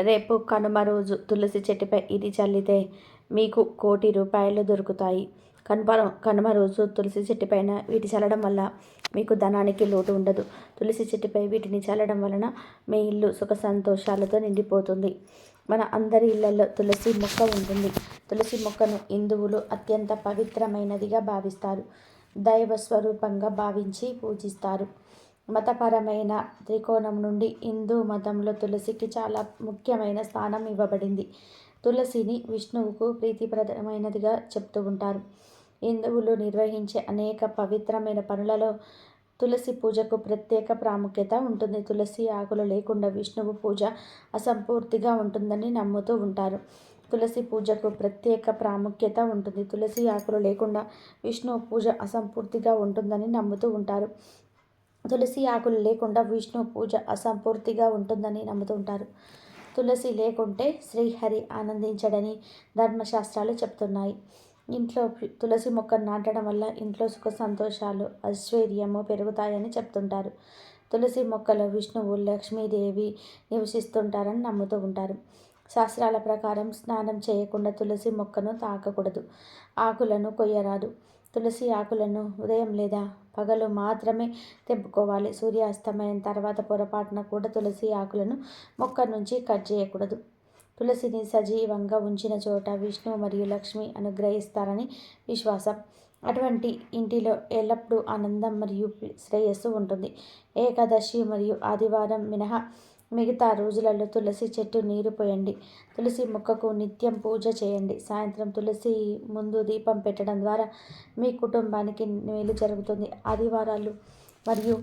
రేపు కనుమ రోజు తులసి చెట్టుపై ఇది చల్లితే మీకు ₹1,00,00,000 దొరుకుతాయి. కనుమ రోజు తులసి చెట్టుపైన వీటి చల్లడం వల్ల మీకు ధనానికి లోటు ఉండదు. తులసి చెట్టుపై వీటిని చల్లడం వలన మీ ఇల్లు సుఖ సంతోషాలతో నిండిపోతుంది. మన అందరి ఇళ్లలో తులసి మొక్క ఉంటుంది. తులసి మొక్కను హిందువులు అత్యంత పవిత్రమైనదిగా భావిస్తారు. దైవ స్వరూపంగా భావించి పూజిస్తారు. మతపరమైన త్రికోణం నుండి హిందూ మతంలో తులసికి చాలా ముఖ్యమైన స్థానం ఇవ్వబడింది. తులసిని విష్ణువుకు ప్రీతిప్రదమైనదిగా చెప్తూ ఉంటారు. హిందువులు నిర్వహించే అనేక పవిత్రమైన పనులలో తులసి పూజకు ప్రత్యేక ప్రాముఖ్యత ఉంటుంది. తులసి ఆకులు లేకుండా విష్ణువు పూజ అసంపూర్తిగా ఉంటుందని నమ్ముతూ ఉంటారు. తులసి పూజకు ప్రత్యేక ప్రాముఖ్యత ఉంటుంది. తులసి ఆకులు లేకుండా విష్ణువు పూజ అసంపూర్తిగా ఉంటుందని నమ్ముతూ ఉంటారు. తులసి ఆకులు లేకుండా విష్ణు పూజ అసంపూర్తిగా ఉంటుందని నమ్ముతుంటారు. తులసి లేకుంటే శ్రీహరి ఆనందించడని ధర్మశాస్త్రాలు చెప్తున్నాయి. ఇంట్లో తులసి మొక్కను నాటడం వల్ల ఇంట్లో సుఖ సంతోషాలు, ఐశ్వర్యము పెరుగుతాయని చెప్తుంటారు. తులసి మొక్కలో విష్ణువు, లక్ష్మీదేవి నివసిస్తుంటారని నమ్ముతూ ఉంటారు. శాస్త్రాల ప్రకారం స్నానం చేయకుండా తులసి మొక్కను తాకకూడదు. ఆకులను కొయ్యరాదు. తులసి ఆకులను ఉదయం లేదా పగలు మాత్రమే తెంపుకోవాలి. సూర్యాస్తమయం తర్వాత పొరపాటున కూడా తులసి ఆకులను మొక్క నుంచి కట్ చేయకూడదు. తులసిని సజీవంగా ఉంచిన చోట విష్ణు మరియు లక్ష్మి అనుగ్రహిస్తారని విశ్వాసం. అటువంటి ఇంటిలో ఎల్లప్పుడూ ఆనందం మరియు శ్రేయస్సు ఉంటుంది. ఏకాదశి మరియు ఆదివారం మినహా మిగతా రోజులలో తులసి చెట్టు నీరు పోయండి. తులసి మొక్కకు నిత్యం పూజ చేయండి. సాయంత్రం తులసి ముందు దీపం పెట్టడం ద్వారా మీ కుటుంబానికి మేలు జరుగుతుంది. ఆదివారాలు మరియు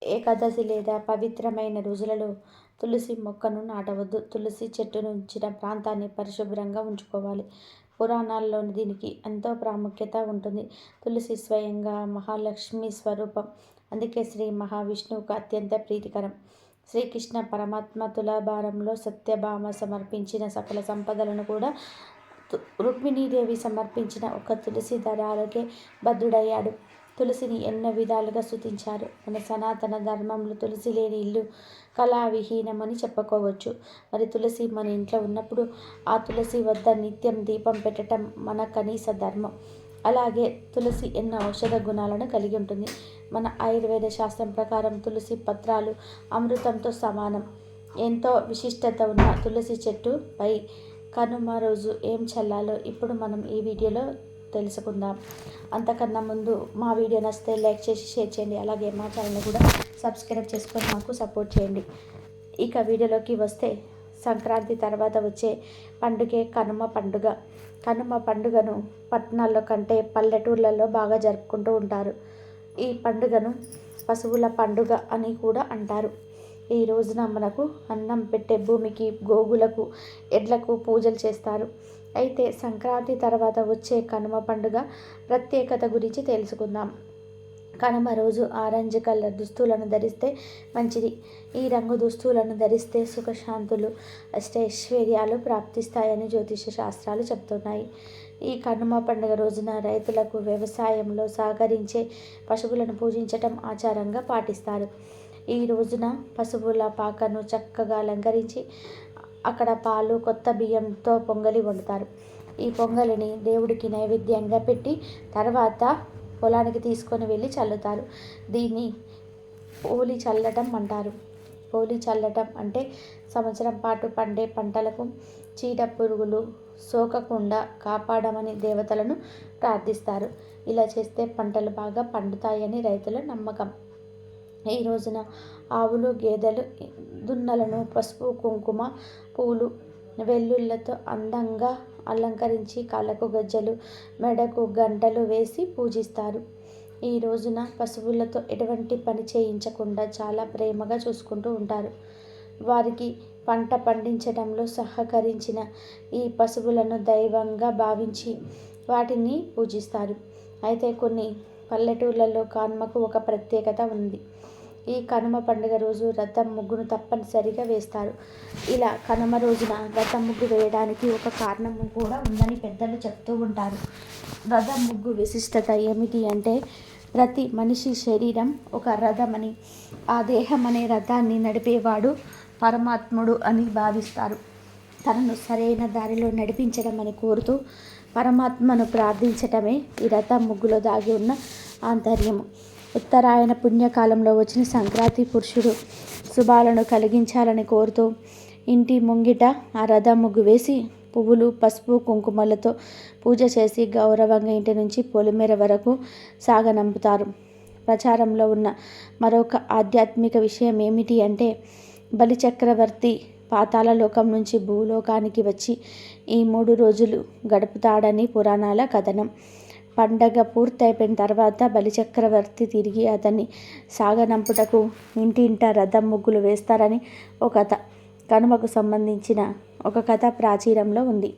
ఏకాదశి లేదా పవిత్రమైన రోజులలో తులసి మొక్కను నాటవద్దు. తులసి చెట్టును ఉంచిన ప్రాంతాన్ని పరిశుభ్రంగా ఉంచుకోవాలి. పురాణాల్లో దీనికి ఎంతో ప్రాముఖ్యత ఉంటుంది. తులసి స్వయంగా మహాలక్ష్మి స్వరూపం. అందుకే శ్రీ మహావిష్ణువుకు అత్యంత ప్రీతికరం. శ్రీకృష్ణ పరమాత్మ తులాభారంలో సత్యభామ సమర్పించిన సకల సంపదలను కూడా రుక్మిణీదేవి సమర్పించిన ఒక తులసి దళాలకే బద్ధుడయ్యాడు. తులసిని ఎన్నో విధాలుగా స్తుతించారు. మన సనాతన ధర్మంలో తులసి లేని ఇల్లు కళావిహీనమని చెప్పుకోవచ్చు. మరి తులసి మన ఇంట్లో ఉన్నప్పుడు ఆ తులసి వద్ద నిత్యం దీపం పెట్టడం మన కనీస ధర్మం. అలాగే తులసి ఎన్నో ఔషధ గుణాలను కలిగి ఉంటుంది. మన ఆయుర్వేద శాస్త్రం ప్రకారం తులసి పత్రాలు అమృతంతో సమానం. ఎంతో విశిష్టత ఉన్న తులసి చెట్టుపై కనుమ రోజు ఏం చల్లాలో ఇప్పుడు మనం ఈ వీడియోలో తెలుసుకుందాం. అంతకన్నా ముందు మా వీడియో నచ్చితే లైక్ చేసి షేర్ చేయండి. అలాగే మా ఛానల్ని కూడా సబ్స్క్రైబ్ చేసుకొని మాకు సపోర్ట్ చేయండి. ఇక వీడియోలోకి వస్తే, సంక్రాంతి తర్వాత వచ్చే పండుగే కనుమ పండుగ. కనుమ పండుగను పట్టణాల్లో కంటే పల్లెటూర్లలో బాగా జరుపుకుంటూ ఉంటారు. ఈ పండుగను పశువుల పండుగ అని కూడా అంటారు. ఈ రోజున మనకు అన్నం పెట్టే భూమికి, గోగులకు, ఎడ్లకు పూజలు చేస్తారు. అయితే సంక్రాంతి తర్వాత వచ్చే కనుమ పండుగ ప్రత్యేకత గురించి తెలుసుకుందాం. కనుమ రోజు ఆరెంజ్ కలర్ దుస్తులను ధరిస్తే మంచిది. ఈ రంగు దుస్తులను ధరిస్తే సుఖశాంతులు, అష్టైశ్వర్యాలు ప్రాప్తిస్తాయని జ్యోతిష శాస్త్రాలు చెప్తున్నాయి. ఈ కనుమ పండుగ రోజున రైతులకు వ్యవసాయంలో సహకరించే పశువులను పూజించటం ఆచారంగా పాటిస్తారు. ఈ రోజున పశువుల పాకను చక్కగా అలంకరించి అక్కడ పాలు, కొత్త బియ్యంతో పొంగలి వండుతారు. ఈ పొంగలిని దేవుడికి నైవేద్యంగా పెట్టి తర్వాత పొలానికి తీసుకొని వెళ్ళి చల్లుతారు. దీన్ని పోలి చల్లటం అంటారు. పోలి చల్లటం అంటే సంవత్సరం పాటు పండే పంటలకు చీడ పురుగులు సోకకుండా కాపాడమని దేవతలను ప్రార్థిస్తారు. ఇలా చేస్తే పంటలు బాగా పండుతాయని రైతుల నమ్మకం. ఈ రోజున ఆవులు, గేదెలు, దున్నలను పసుపు, కుంకుమ, పూలు, వెల్లుళ్ళతో అందంగా అలంకరించి కాళ్ళకు గజ్జలు, మెడకు గంటలు వేసి పూజిస్తారు. ఈ రోజున పశువులతో ఎటువంటి పని చేయించకుండా చాలా ప్రేమగా చూసుకుంటూ ఉంటారు. వారికి పంట పండించడంలో సహకరించిన ఈ పశువులను దైవంగా భావించి వాటిని పూజిస్తారు. అయితే కొన్ని పల్లెటూర్లలో కనుమకు ఒక ప్రత్యేకత ఉంది. ఈ కనుమ పండుగ రోజు రథం ముగ్గును తప్పనిసరిగా వేస్తారు. ఇలా కనుమ రోజున రథం ముగ్గు వేయడానికి ఒక కారణం కూడా ఉందని పెద్దలు చెప్తూ ఉంటారు. రథం ముగ్గు విశిష్టత ఏమిటి అంటే, ప్రతి మనిషి శరీరం ఒక రథమని, ఆ దేహం అనే రథాన్ని నడిపేవాడు పరమాత్ముడు అని భావిస్తారు. తనను సరైన దారిలో నడిపించడం అని కోరుతూ పరమాత్మను ప్రార్థించటమే ఈ రథం ముగ్గులో దాగి ఉన్న ఆంతర్యము. ఉత్తరాయణ పుణ్యకాలంలో వచ్చిన సంక్రాంతి పురుషుడు శుభాలను కలిగించాలని కోరుతూ ఇంటి ముంగిట ఆ రథం ముగ్గు వేసి పువ్వులు, పసుపు, కుంకుమలతో పూజ చేసి గౌరవంగా ఇంటి నుంచి పొలిమేర వరకు సాగనంపుతారు. ప్రచారంలో ఉన్న మరొక ఆధ్యాత్మిక విషయం ఏమిటి అంటే బలిచక్రవర్తి పాతాళ లోకం నుంచి భూలోకానికి వచ్చి ఈ 3 రోజులు గడుపుతాడని పురాణాల కథనం. పండగ పూర్తయిపోయిన తర్వాత బలిచక్రవర్తి తిరిగి అతన్ని సాగనంపుటకు ఇంటింట రథం ముగ్గులు వేస్తారని ఒక కథ. కనుమకు సంబంధించిన ఒక కథ ప్రాచీనంలో ఉంది.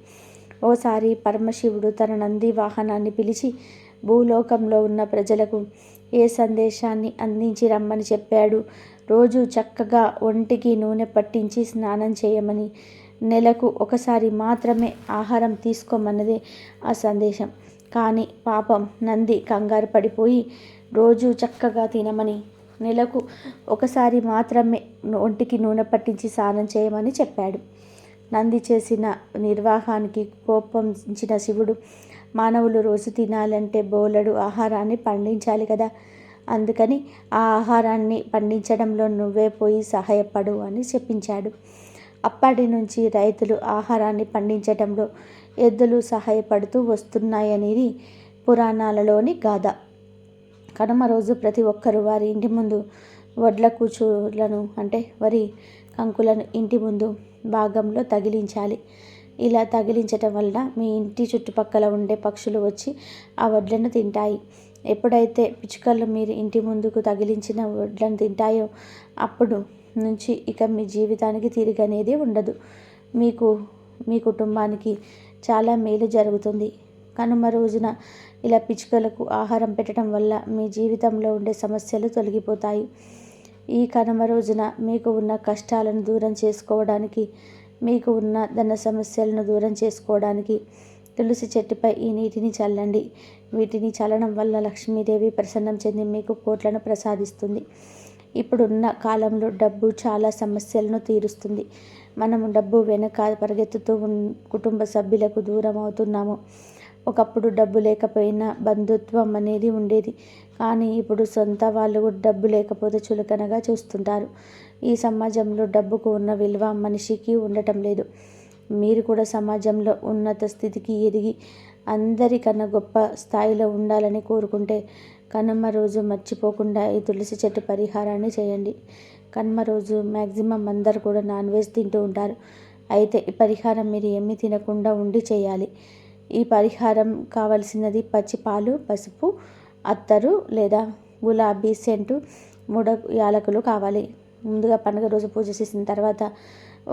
ఓసారి పరమశివుడు తన నంది వాహనాన్ని పిలిచి భూలోకంలో ఉన్న ప్రజలకు ఏ సందేశాన్ని అందించి రమ్మని చెప్పాడు. రోజు చక్కగా ఒంటికి నూనె పట్టించి స్నానం చేయమని, నెలకు ఒకసారి మాత్రమే ఆహారం తీసుకోమన్నదే ఆ సందేశం. కానీ పాపం నంది కంగారు పడిపోయి రోజు చక్కగా తినమని, నెలకు ఒకసారి మాత్రమే ఒంటికి నూనె పట్టించి స్నానం చేయమని చెప్పాడు. నంది చేసిన నిర్వాహానికి కోపించిన శివుడు, మానవులు రోజు తినాలంటే బోలెడు ఆహారాన్ని పండించాలి కదా, అందుకని ఆ ఆహారాన్ని పండించడంలో నువ్వే పోయి సహాయపడు అని చెప్పించాడు. అప్పటి నుంచి రైతులు ఆహారాన్ని పండించడంలో ఎద్దులు సహాయపడుతూ వస్తున్నాయనేది పురాణాలలోని గాథ. కనుమ రోజు ప్రతి ఒక్కరూ వారి ఇంటి ముందు వడ్ల కూచులను అంటే వరి కంకులను ఇంటి ముందు భాగంలో తగిలించాలి. ఇలా తగిలించటం వల్ల మీ ఇంటి చుట్టుపక్కల ఉండే పక్షులు వచ్చి ఆ వడ్లను తింటాయి. ఎప్పుడైతే పిచ్చుకలు మీరు ఇంటి ముందుకు తగిలించిన వడ్లను తింటాయో అప్పుడు నుంచి ఇక మీ జీవితానికి తిరిగనేది ఉండదు. మీకు, మీ కుటుంబానికి చాలా మేలు జరుగుతుంది. కనుమ రోజున ఇలా పిచ్చుకలకు ఆహారం పెట్టడం వల్ల మీ జీవితంలో ఉండే సమస్యలు తొలగిపోతాయి. ఈ కనుమ రోజున మీకు ఉన్న కష్టాలను దూరం చేసుకోవడానికి, మీకు ఉన్న ధన సమస్యలను దూరం చేసుకోవడానికి తులసి చెట్టుపై ఈ నీటిని చల్లండి. వీటిని చల్లడం వల్ల లక్ష్మీదేవి ప్రసన్నం చెంది మీకు కోట్లను ప్రసాదిస్తుంది. ఇప్పుడున్న కాలంలో డబ్బు చాలా సమస్యలను తీరుస్తుంది. మనము డబ్బు వెనక పరిగెత్తుతూ కుటుంబ సభ్యులకు దూరం అవుతున్నాము. ఒకప్పుడు డబ్బు లేకపోయినా బంధుత్వం అనేది ఉండేది. కానీ ఇప్పుడు సొంత వాళ్ళు డబ్బు లేకపోతే చులకనగా చూస్తుంటారు. ఈ సమాజంలో డబ్బుకు ఉన్న విలువ మనిషికి ఉండటం లేదు. మీరు కూడా సమాజంలో ఉన్నత స్థితికి ఎదిగి అందరికన్నా గొప్ప స్థాయిలో ఉండాలని కోరుకుంటే కనుమ రోజు మర్చిపోకుండా ఈ తులసి చెట్టు పరిహారాన్ని చేయండి. కనుమ రోజు మ్యాక్సిమం అందరు కూడా నాన్ వెజ్ తింటూ ఉంటారు. అయితే ఈ పరిహారం మీరు ఏమీ తినకుండా ఉండి చేయాలి. ఈ పరిహారం కావలసినది పచ్చి పాలు, పసుపు, అత్తరు లేదా గులాబీ సెంటు, 3 యాలకులు కావాలి. ముందుగా పండుగ రోజు పూజ చేసిన తర్వాత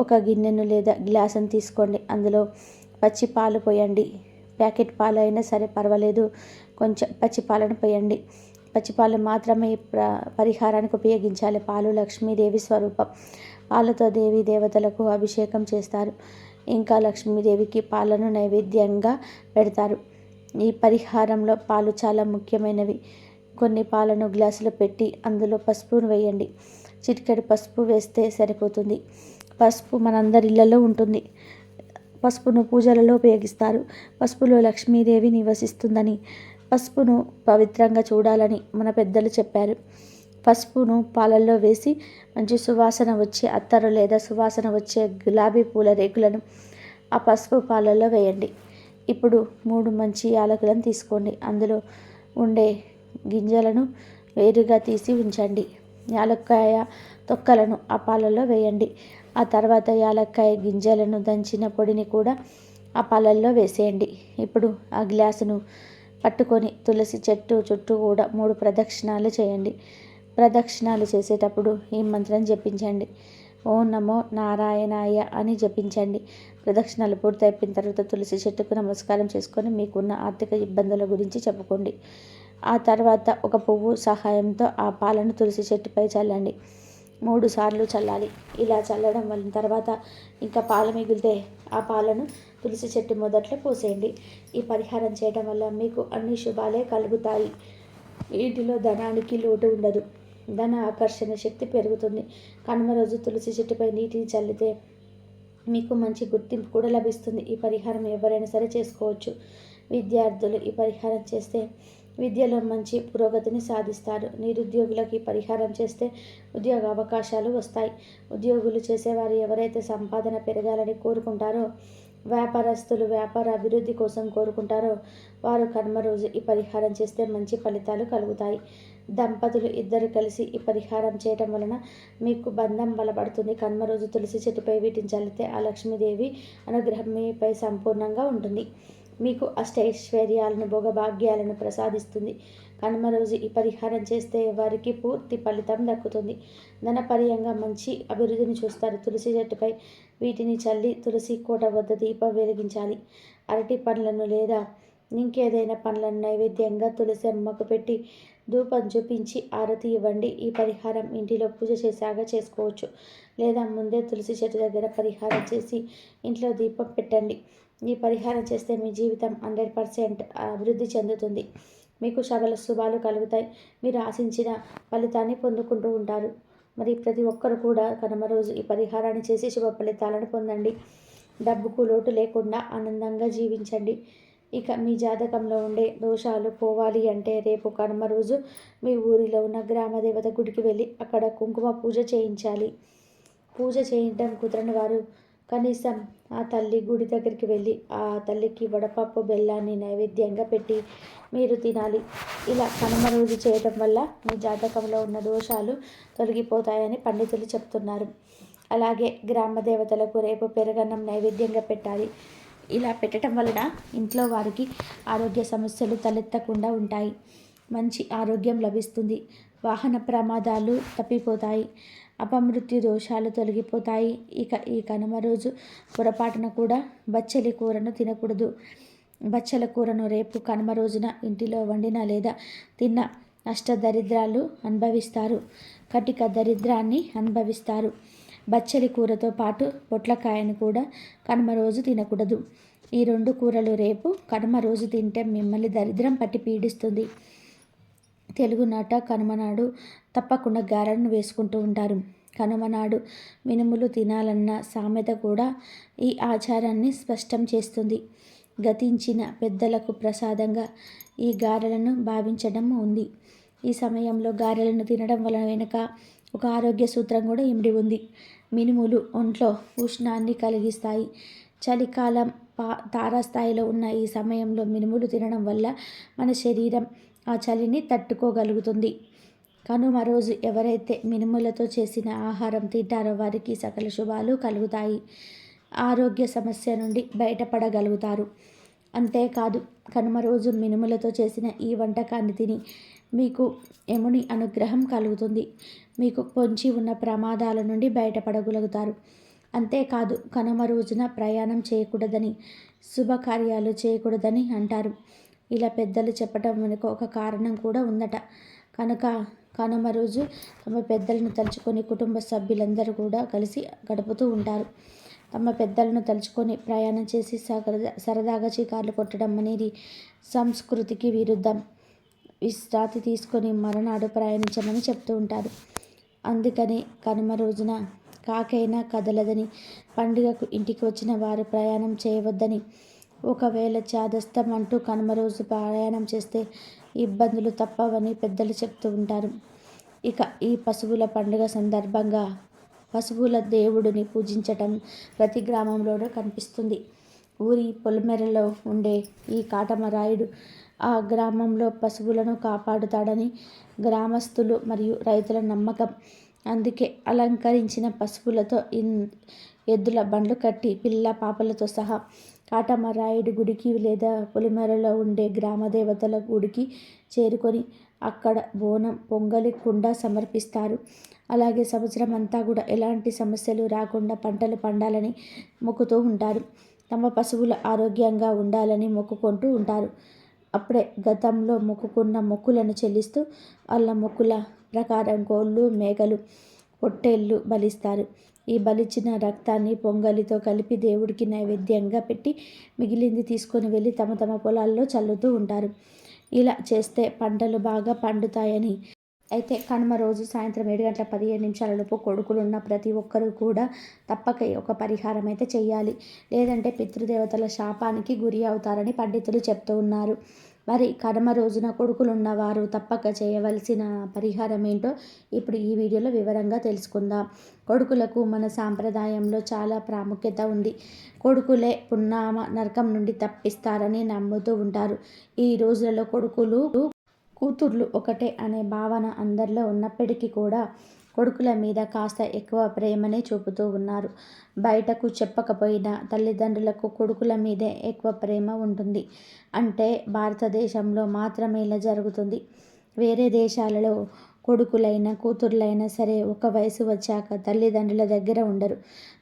ఒక గిన్నెను లేదా గ్లాసును తీసుకోండి. అందులో పచ్చి పాలు పోయండి. ప్యాకెట్ పాలు అయినా సరే పర్వాలేదు, కొంచెం పచ్చి పాలను పోయండి. పచ్చి పాలు మాత్రమే పరిహారానికి ఉపయోగించాలి. పాలు లక్ష్మీదేవి స్వరూపం. పాలతో దేవి దేవతలకు అభిషేకం చేస్తారు. ఇంకా లక్ష్మీదేవికి పాలను నైవేద్యంగా పెడతారు. ఈ పరిహారంలో పాలు చాలా ముఖ్యమైనవి. కొన్ని పాలను గ్లాసులో పెట్టి అందులో పసుపును వేయండి. చిటికెడు పసుపు వేస్తే సరిపోతుంది. పసుపు మనందరి ఇళ్లలో ఉంటుంది. పసుపును పూజలలో ఉపయోగిస్తారు. పసుపులో లక్ష్మీదేవి నివసిస్తుందని, పసుపును పవిత్రంగా చూడాలని మన పెద్దలు చెప్పారు. పసుపును పాలల్లో వేసి మంచి సువాసన వచ్చే అత్తరు లేదా సువాసన వచ్చే గులాబీ పూల రేకులను ఆ పసుపు పాలల్లో వేయండి. ఇప్పుడు 3 మంచి యాలకులను తీసుకోండి. అందులో ఉండే గింజలను వేరుగా తీసి ఉంచండి. యాలక్కాయ తొక్కలను ఆ పాలల్లో వేయండి. ఆ తర్వాత యాలక్కాయ గింజలను దంచిన పొడిని కూడా ఆ పాలల్లో వేసేయండి. ఇప్పుడు ఆ గ్లాసును పట్టుకొని తులసి చెట్టు చుట్టూ కూడా 3 ప్రదక్షిణాలు చేయండి. ప్రదక్షిణాలు చేసేటప్పుడు ఈ మంత్రం జపించండి. ఓం నమో నారాయణాయ అని జపించండి. ప్రదక్షిణాలు పూర్తయిపోయిన తర్వాత తులసి చెట్టుకు నమస్కారం చేసుకొని మీకున్న ఆర్థిక ఇబ్బందుల గురించి చెప్పుకోండి. ఆ తర్వాత ఒక పువ్వు సహాయంతో ఆ పాలను తులసి చెట్టుపై చల్లండి. 3 సార్లు చల్లాలి. ఇలా చల్లడం వల్ల తర్వాత ఇంకా పాలు మిగిలితే ఆ పాలను తులసి చెట్టు మొదట్లో పోసేయండి. ఈ పరిహారం చేయడం వల్ల మీకు అన్ని శుభాలే కలుగుతాయి. వీటిలో ధనానికి లోటు ఉండదు. ధన ఆకర్షణ శక్తి పెరుగుతుంది. కనుమ రోజు తులసి చెట్టుపై నీటిని చల్లితే మీకు మంచి గుర్తింపు కూడా లభిస్తుంది. ఈ పరిహారం ఎవరైనా సరే చేసుకోవచ్చు. విద్యార్థులు ఈ పరిహారం చేస్తే విద్యలో మంచి పురోగతిని సాధిస్తారు. నిరుద్యోగులకు ఈ పరిహారం చేస్తే ఉద్యోగ అవకాశాలు వస్తాయి. ఉద్యోగులు చేసేవారు ఎవరైతే సంపాదన పెరగాలని కోరుకుంటారో, వ్యాపారస్తులు వ్యాపార అభివృద్ధి కోసం కోరుకుంటారో వారు కనుమ రోజు ఈ పరిహారం చేస్తే మంచి ఫలితాలు కలుగుతాయి. దంపతులు ఇద్దరు కలిసి ఈ పరిహారం చేయటం వలన మీకు బంధం బలపడుతుంది. కనుమ రోజు తులసి చెట్టుపై వీటిని చల్లితే ఆ లక్ష్మీదేవి అనుగ్రహం మీపై సంపూర్ణంగా ఉంటుంది. మీకు అష్టైశ్వర్యాలను భోగభాగ్యాలను ప్రసాదిస్తుంది. కనుమ రోజు ఈ పరిహారం చేస్తే వారికి పూర్తి ఫలితం దక్కుతుంది. ధనపర్యంగా మంచి అభివృద్ధిని చూస్తారు. తులసి చెట్టుపై వీటిని చల్లి తులసి కోట వద్ద దీపం వెలిగించాలి. అరటి పండ్లను లేదా ఇంకేదైనా పండ్లను నైవేద్యంగా తులసి అమ్మకు పెట్టి ధూపం చూపించి ఆరతి ఇవ్వండి. ఈ పరిహారం ఇంటిలో పూజ చేశాక చేసుకోవచ్చు, లేదా ముందే తులసి చెట్టు దగ్గర పరిహారం చేసి ఇంట్లో దీపం పెట్టండి. ఈ పరిహారం చేస్తే మీ జీవితం 100% అభివృద్ధి చెందుతుంది. మీకు సకల శుభాలు కలుగుతాయి. మీరు ఆశించిన ఫలితాన్ని పొందుకుంటూ ఉంటారు. మరి ప్రతి ఒక్కరు కూడా కనుమ రోజు ఈ పరిహారాన్ని చేసి శుభ ఫలితాలను పొందండి. డబ్బుకు లోటు లేకుండా ఆనందంగా జీవించండి. ఇక మీ జాతకంలో ఉండే దోషాలు పోవాలి అంటే రేపు కనుమ రోజు మీ ఊరిలో ఉన్న గ్రామదేవత గుడికి వెళ్ళి అక్కడ కుంకుమ పూజ చేయించాలి. పూజ చేయడం కుదరని వారు కనీసం ఆ తల్లి గుడి దగ్గరికి వెళ్ళి ఆ తల్లికి వడపప్పు బెల్లాన్ని నైవేద్యంగా పెట్టి మీరు తినాలి. ఇలా కనుమ రోజు చేయడం వల్ల మీ జాతకంలో ఉన్న దోషాలు తొలగిపోతాయని పండితులు చెప్తున్నారు. అలాగే గ్రామ దేవతలకు రేపు పెరగన్నం నైవేద్యంగా పెట్టాలి. ఇలా పెట్టడం వలన ఇంట్లో వారికి ఆరోగ్య సమస్యలు తలెత్తకుండా ఉంటాయి. మంచి ఆరోగ్యం లభిస్తుంది. వాహన ప్రమాదాలు తప్పిపోతాయి. అపమృత్యు దోషాలు తొలగిపోతాయి. ఇక ఈ కనుమ రోజు పొరపాటున కూడా బచ్చలి కూరను తినకూడదు. బచ్చల కూరను రేపు కనుమ రోజున ఇంటిలో వండిన లేదా తిన్న అష్టదరిద్రాలు అనుభవిస్తారు. కటిక దరిద్రాన్ని అనుభవిస్తారు. బచ్చలి కూరతో పాటు పొట్లకాయను కూడా కనుమ రోజు తినకూడదు. ఈ 2 కూరలు రేపు కనుమ రోజు తింటే మిమ్మల్ని దరిద్రం పట్టి పీడిస్తుంది. తెలుగునాట కనుమనాడు తప్పకుండా గారెలను వేసుకుంటూ ఉంటారు. కనుమనాడు మినుములు తినాలన్న సామెత కూడా ఈ ఆచారాన్ని స్పష్టం చేస్తుంది. గతించిన పెద్దలకు ప్రసాదంగా ఈ గారెలను భావించడం ఉంది. ఈ సమయంలో గారెలను తినడం వలన వెనుక ఒక ఆరోగ్య సూత్రం కూడా ఇమిడి ఉంది. మినుములు ఒంట్లో ఉష్ణాన్ని కలిగిస్తాయి. చలికాలం తారాస్థాయిలో ఉన్న ఈ సమయంలో మినుములు తినడం వల్ల మన శరీరం ఆ చలిని తట్టుకోగలుగుతుంది. కనుమ రోజు ఎవరైతే మినుములతో చేసిన ఆహారం తింటారో వారికి సకల శుభాలు కలుగుతాయి. ఆరోగ్య సమస్య నుండి బయటపడగలుగుతారు. అంతేకాదు కనుమ రోజు మినుములతో చేసిన ఈ వంటకాన్ని తిని మీకు యముని అనుగ్రహం కలుగుతుంది. మీకు పొంచి ఉన్న ప్రమాదాల నుండి బయటపడగలుగుతారు. అంతేకాదు కనుమ రోజున ప్రయాణం చేయకూడదని, శుభకార్యాలు చేయకూడదని అంటారు. ఇలా పెద్దలు చెప్పటం వెనుక ఒక కారణం కూడా ఉందట. కనుక కనుమ రోజు తమ పెద్దలను తలుచుకొని కుటుంబ సభ్యులందరూ కూడా కలిసి గడుపుతూ ఉంటారు. తమ పెద్దలను తలుచుకొని ప్రయాణం చేసి సరదాగా చికార్లు కొట్టడం అనేది సంస్కృతికి విరుద్ధం. విశ్రాంతి తీసుకొని మరునాడు ప్రయాణించమని చెప్తూ ఉంటారు. అందుకని కనుమ రోజున కాకైనా కదలదని, పండుగకు ఇంటికి వచ్చిన వారు ప్రయాణం చేయవద్దని, ఒకవేళ చాదస్తం అంటూ కనుమ రోజు ప్రయాణం చేస్తే ఇబ్బందులు తప్పవని పెద్దలు చెప్తూ ఉంటారు. ఇక ఈ పశువుల పండుగ సందర్భంగా పశువుల దేవుడిని పూజించటం ప్రతి గ్రామంలోనూ కనిపిస్తుంది. ఊరి పొలిమేరలో ఉండే ఈ కాటమరాయుడు ఆ గ్రామంలో పశువులను కాపాడుతాడని గ్రామస్తులు మరియు రైతుల నమ్మకం. అందుకే అలంకరించిన పశువులతో ఎద్దుల బండ్లు కట్టి పిల్ల పాపలతో సహా కాటమరాయుడి గుడికి లేదా పొలిమేరలో ఉండే గ్రామదేవతల గుడికి చేరుకొని అక్కడ బోనం, పొంగలి, కుండ సమర్పిస్తారు. అలాగే సంవత్సరం అంతా కూడా ఎలాంటి సమస్యలు రాకుండా పంటలు పండాలని మొక్కుతూ ఉంటారు. తమ పశువులు ఆరోగ్యంగా ఉండాలని మొక్కుకుంటూ ఉంటారు. అప్పుడే గతంలో మొక్కుకున్న మొక్కులను చెల్లిస్తూ వాళ్ళ మొక్కుల ప్రకారం కోళ్ళు, మేకలు, పొట్టేళ్ళు బలిస్తారు. ఈ బలిచ్చిన రక్తాన్ని పొంగలితో కలిపి దేవుడికి నైవేద్యంగా పెట్టి మిగిలింది తీసుకొని వెళ్ళి తమ తమ పొలాల్లో చల్లుతూ ఉంటారు. ఇలా చేస్తే పంటలు బాగా పండుతాయని అయితే కనుమ రోజు సాయంత్రం 7:15 కొడుకులున్న ప్రతి ఒక్కరూ కూడా తప్పక ఒక పరిహారం అయితే చేయాలి. లేదంటే పితృదేవతల శాపానికి గురి అవుతారని పండితులు చెప్తూ ఉన్నారు. మరి కనుమ రోజున కొడుకులున్నవారు తప్పక చేయవలసిన పరిహారం ఏంటో ఇప్పుడు ఈ వీడియోలో వివరంగా తెలుసుకుందాం. కొడుకులకు మన సాంప్రదాయంలో చాలా ప్రాముఖ్యత ఉంది. కొడుకులే పున్నామ నరకం నుండి తప్పిస్తారని నమ్ముతూ ఉంటారు. ఈ రోజులలో కూతుర్లు ఒకటే అనే భావన అందరిలో ఉన్నప్పటికీ కూడా కొడుకుల మీద కాస్త ఎక్కువ ప్రేమనే చూపుతూ ఉన్నారు. బయటకు చెప్పకపోయినా తల్లిదండ్రులకు కొడుకుల మీదే ఎక్కువ ప్రేమ ఉంటుంది. అంటే భారతదేశంలో మాత్రమే ఇలా జరుగుతుంది. వేరే దేశాలలో కొడుకులైనా కూతుర్లైనా సరే ఒక వయసు వచ్చాక తల్లిదండ్రుల దగ్గర ఉండరు,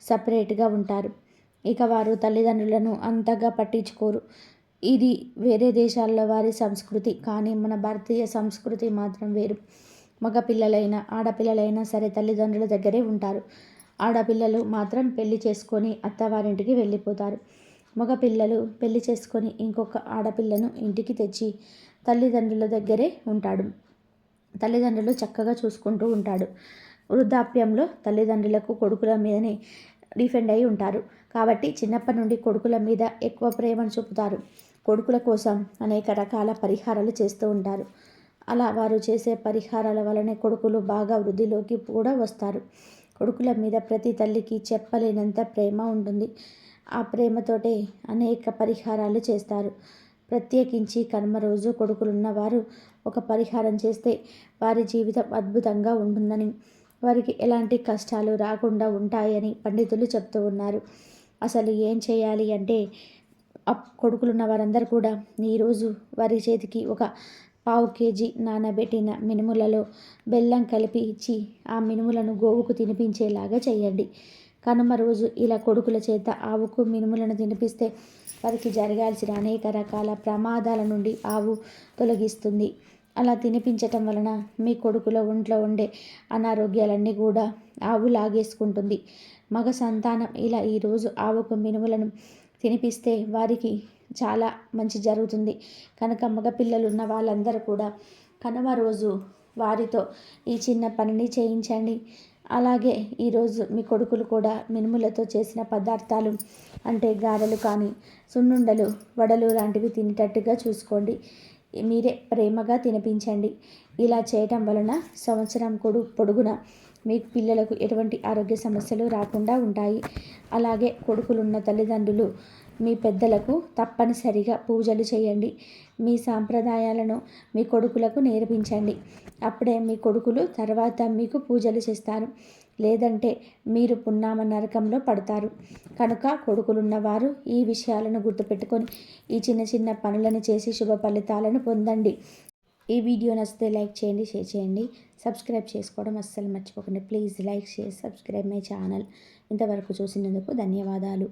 సపరేట్గా ఉంటారు. ఇక వారు తల్లిదండ్రులను అంతగా పట్టించుకోరు. ఇది వేరే దేశాల్లో వారి సంస్కృతి. కానీ మన భారతీయ సంస్కృతి మాత్రం వేరు. మగపిల్లలైనా ఆడపిల్లలైనా సరే తల్లిదండ్రుల దగ్గరే ఉంటారు. ఆడపిల్లలు మాత్రం పెళ్లి చేసుకొని అత్తవారింటికి వెళ్ళిపోతారు. మగపిల్లలు పెళ్లి చేసుకొని ఇంకొక ఆడపిల్లను ఇంటికి తెచ్చి తల్లిదండ్రుల దగ్గరే ఉంటాడు. తల్లిదండ్రులు చక్కగా చూసుకుంటూ ఉంటాడు. వృద్ధాప్యంలో తల్లిదండ్రులకు కొడుకుల మీదనే డిపెండ్ అయి ఉంటారు. కాబట్టి చిన్నప్పటి నుండి కొడుకుల మీద ఎక్కువ ప్రేమను చూపుతారు. కొడుకుల కోసం అనేక రకాల పరిహారాలు చేస్తూ ఉంటారు. అలా వారు చేసే పరిహారాల వలనే కొడుకులు బాగా వృద్ధిలోకి కూడా వస్తారు. కొడుకుల మీద ప్రతి తల్లికి చెప్పలేనంత ప్రేమ ఉంటుంది. ఆ ప్రేమతోటే అనేక పరిహారాలు చేస్తారు. ప్రత్యేకించి కనుమ రోజు కొడుకులున్న వారు ఒక పరిహారం చేస్తే వారి జీవితం అద్భుతంగా ఉంటుందని, వారికి ఎలాంటి కష్టాలు రాకుండా ఉంటాయని పండితులు చెప్తూ ఉన్నారు. అసలు ఏం చేయాలి అంటే కొడుకులున్న వారందరూ కూడా ఈరోజు వారి చేతికి ఒక 1/4 kg నానబెట్టిన మినుములలో బెల్లం కలిపి ఇచ్చి ఆ మినుములను గోవుకు తినిపించేలాగా చేయండి. కనుమ రోజు ఇలా కొడుకుల చేత ఆవుకు మినుములను తినిపిస్తే వారికి జరగాల్సిన అనేక రకాల ప్రమాదాల నుండి ఆవు తొలగిస్తుంది. అలా తినిపించటం వలన మీ కొడుకుల ఒంట్లో ఉండే అనారోగ్యాలన్నీ కూడా ఆవు లాగేసుకుంటుంది. మగ సంతానం ఇలా ఈరోజు ఆవుకు మినుములను తినిపిస్తే వారికి చాలా మంచి జరుగుతుంది. కనుక మగపిల్లలు ఉన్న వాళ్ళందరూ కూడా కనుమ రోజు వారితో ఈ చిన్న పనిని చేయించండి. అలాగే ఈరోజు మీ కొడుకులు కూడా మినుములతో చేసిన పదార్థాలు అంటే గారెలు కానీ, సున్నుండలు, వడలు లాంటివి తినేటట్టుగా చూసుకోండి. మీరే ప్రేమగా తినిపించండి. ఇలా చేయటం వలన సంవత్సరం పొడుగున మీ పిల్లలకు ఎటువంటి ఆరోగ్య సమస్యలు రాకుండా ఉంటాయి. అలాగే కొడుకులున్న తల్లిదండ్రులు మీ పెద్దలకు తప్పనిసరిగా పూజలు చేయండి. మీ సాంప్రదాయాలను మీ కొడుకులకు నేర్పించండి. అప్పుడే మీ కొడుకులు తర్వాత మీకు పూజలు చేస్తారు. లేదంటే మీరు పున్నామ నరకంలో పడతారు. కనుక కొడుకులున్న వారు ఈ విషయాలను గుర్తుపెట్టుకొని ఈ చిన్న చిన్న పనులను చేసి శుభ ఫలితాలను పొందండి. ఈ వీడియో నచ్చితే లైక్ చేయండి, షేర్ చేయండి, సబ్స్క్రైబ్ చేసుకోవడం అస్సలు మర్చిపోకండి. Please like, share, subscribe my channel. ఇంతవరకు చూసినందుకు ధన్యవాదాలు.